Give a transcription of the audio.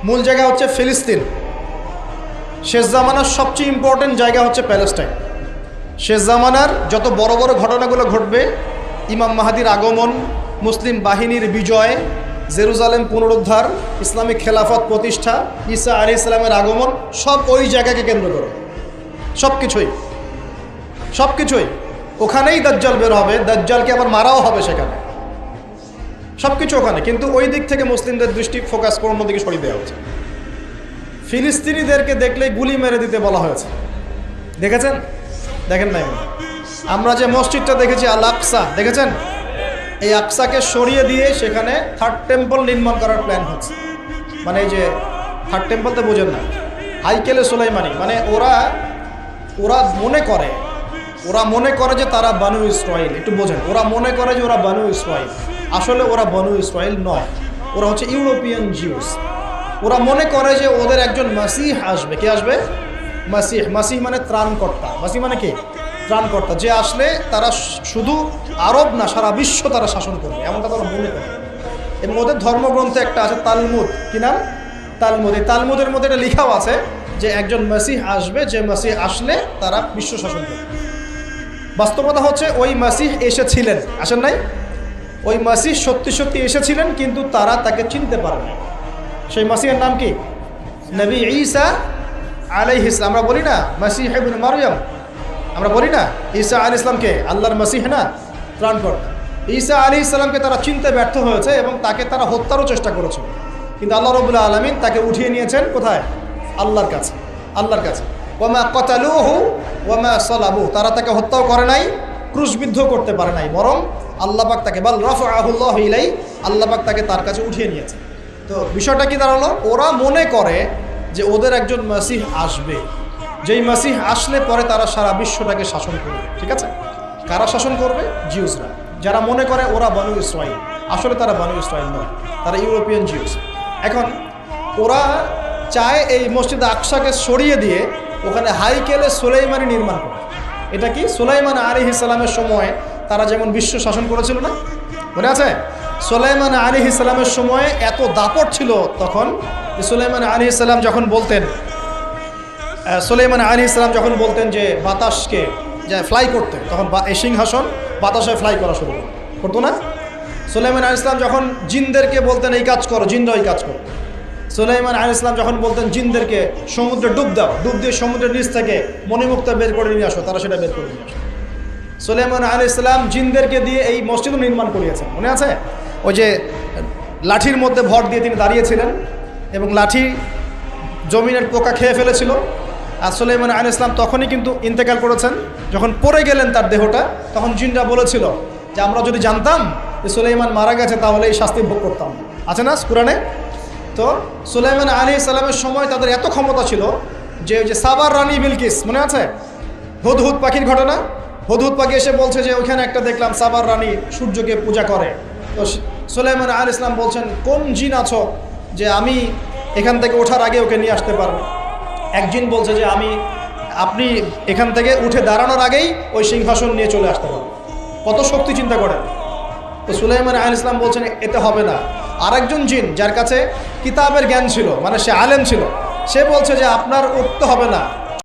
মূল জায়গা হচ্ছে ফিলিস্তিন। শেষ জামানার সবচেয়ে ইম্পর্টেন্ট জায়গা হচ্ছে প্যালেস্টাইন। শেষ জামানার যত বড় বড় ঘটনাগুলো ঘটবে, ইমাম মাহাদির আগমন, মুসলিম বাহিনীর বিজয়, জেরুজালেম পুনরুদ্ধার, ইসলামিক খেলাফত প্রতিষ্ঠা, ঈসা আলাইহিস সালামের আগমন, সব ওই জায়গাকে কেন্দ্র করে। সব কিছুই ওখানেই দাজ্জাল বের হবে, দাজ্জালকে আবার মারাও হবে সেখানে, সব কিছু ওখানে। কিন্তু ওই দিক থেকে মুসলিমদের দৃষ্টি ফোকাস করে অন্যদিকে সরিয়ে দেওয়া হচ্ছে। ফিলিস্তিনিদেরকে দেখলেই গুলি মেরে দিতে বলা হয়েছে, দেখেছেন? দেখেন নাই? আমরা যে মসজিদটা দেখেছি আল আকসা, দেখেছেন? এই আকসাকে সরিয়ে দিয়ে সেখানে থার্ড টেম্পল নির্মাণ করার প্ল্যান হচ্ছে। মানে এই যে থার্ড টেম্পল তো বোঝেন না, হাইকেলে সুলাইমানি, মানে ওরা মনে করে যে তারা বানু ইসরাইল। একটু বোঝেন, ওরা মনে করে যে ওরা বানু ইসরাইল, আসলে ওরা বানু ইসরাইল নয়, ওরা হচ্ছে ইউরোপিয়ান জিউস। ওরা মনে করে যে ওদের একজন মাসিহ আসবে। কে আসবে? মাসিহ মানে ত্রাণকর্তা। মাসিহ মানে কি? ত্রাণকর্তা। যে আসলে তারা শুধু আরব না, সারা বিশ্ব তারা শাসন করবে, এমনটা তারা মনে করে। এবং ওদের ধর্মগ্রন্থে একটা আছে তালমুদ। কি নাম? তালমুদ। এই তালমুদের মধ্যে এটা লেখাও আছে যে একজন মাসিহ আসবে, যে মাসিহ আসলে তারা বিশ্ব শাসন করবে। বাস্তবতা হচ্ছে ওই মাসিহ এসেছিলেন, আসেন নাই? ওই মাসিহ সত্যি এসেছিলেন, কিন্তু তারা তাকে চিনতে পারে না। সেই মাসিহের নাম কি? নবী ঈসা আলাইহিস সালাম। আমরা বলি না মাসিহ ইবনে মারইয়াম, আমরা বলি না ঈসা আলাইহিস সালামকে আল্লাহর মাসিহ না, ত্রাণকর্তা। ঈসা আলাইহিস সালামকে তারা চিনতে ব্যর্থ হয়েছে এবং তাকে তারা হত্যারও চেষ্টা করেছিল, কিন্তু আল্লাহ রাব্বুল আলামিন তাকে উঠিয়ে নিয়েছেন কোথায়? আল্লাহর কাছে। ওয়ামা ক্বাতালুহু ওয়ামা সালাবু, তারা তাকে হত্যাও করে নাই, ক্রুশবিদ্ধ করতে পারে নাই, বরং আল্লাহ পাক তাকে বাল রাফাআহুল্লাহু ইলাইহি, আল্লাহ পাক তাকে তার কাছে উঠিয়ে নিয়েছে। তো বিষয়টা কি দাঁড়ালো? ওরা মনে করে যে ওদের একজন মাসিহ আসবে, যেই মাসিহ আসলে পরে তারা সারা বিশ্বটাকে শাসন করবে। ঠিক আছে? কারা শাসন করবে? জিউসরা, যারা মনে করে ওরা বানু ইসরাইল। আসলে তারা বানু ইসরাইল নয়, তারা ইউরোপিয়ান জিউস। এখন ওরা চায় এই মসজিদ আকসাকে সরিয়ে দিয়ে ওখানে হাইকেলে সুলাইমানি নির্মাণ করে। এটা কি? সুলাইমান আলাইহিস সালামের সময় তারা যেমন বিশ্ব শাসন করেছিল না, মনে আছে? সুলাইমান আলাইহিস সালামের সময় এত দাপট ছিল তখন, যে সুলাইমান আলাইহিস সালাম যখন বলতেন যে বাতাসকে যা ফ্লাই করতে, তখন এই সিংহাসন বাতাসে ফ্লাই করা শুরু করতো না? সুলাইমান আলাইহিস সালাম যখন জিনদেরকে বলতেন এই কাজ করো, জিনরা ওই কাজ করতো। সুলাইমান আলাইহিস সালাম যখন বলতেন জিনদেরকে সমুদ্রে ডুব দাও, ডুব দিয়ে সমুদ্রের নিচ থেকে মণিমুক্তা বের করে নিয়ে আসো, তারা সেটা বের করে নিয়ে আসো। সুলাইমান আলাইহিস সালাম জিনদেরকে দিয়ে এই মসজিদও নির্মাণ করিয়েছেন, মনে আছে? ওই যে লাঠির মধ্যে ভর দিয়ে তিনি দাঁড়িয়েছিলেন এবং লাঠি জমিনের পোকা খেয়ে ফেলেছিল। আর সুলাইমান আলাইহিস সালাম তখনই কিন্তু ইন্তেকাল করেছেন। যখন পড়ে গেলেন তার দেহটা, তখন জিনরা বলেছিল যে আমরা যদি জানতাম যে সুলাইমান মারা গেছে তাহলে এই শাস্তি ভোগ করতাম। আছে না কুরআনে? তো সুলাইমান আলাইহিস সালামের সময় তাদের এত ক্ষমতা ছিল যে ওই যে সাবার রানী বিলকিস, মনে আছে? হুদহুদ পাখির ঘটনা। হুদহুদ পাখি এসে বলছে যে ওইখানে একটা দেখলাম সাবার রানী সূর্যকে পূজা করে। তো সুলাইমান আলাইহিস সালাম বলছেন, কোন জিন আছো যে আমি এখান থেকে ওঠার আগে ওকে নিয়ে আসতে পারবো? এক জিন বলছে যে আপনি এখান থেকে উঠে দাঁড়ানোর আগেই ওই সিংহাসন নিয়ে চলে আসতে পারবো। কত শক্তি চিন্তা করেন। তো সুলাইমান আলাইহিস সালাম বলছেন এতে হবে না। আরেকজন জিন যার কাছে কিতাবের জ্ঞান ছিল, মানে সে আলেম ছিল, সে বলছে যে আপনার উঠতে হবে না,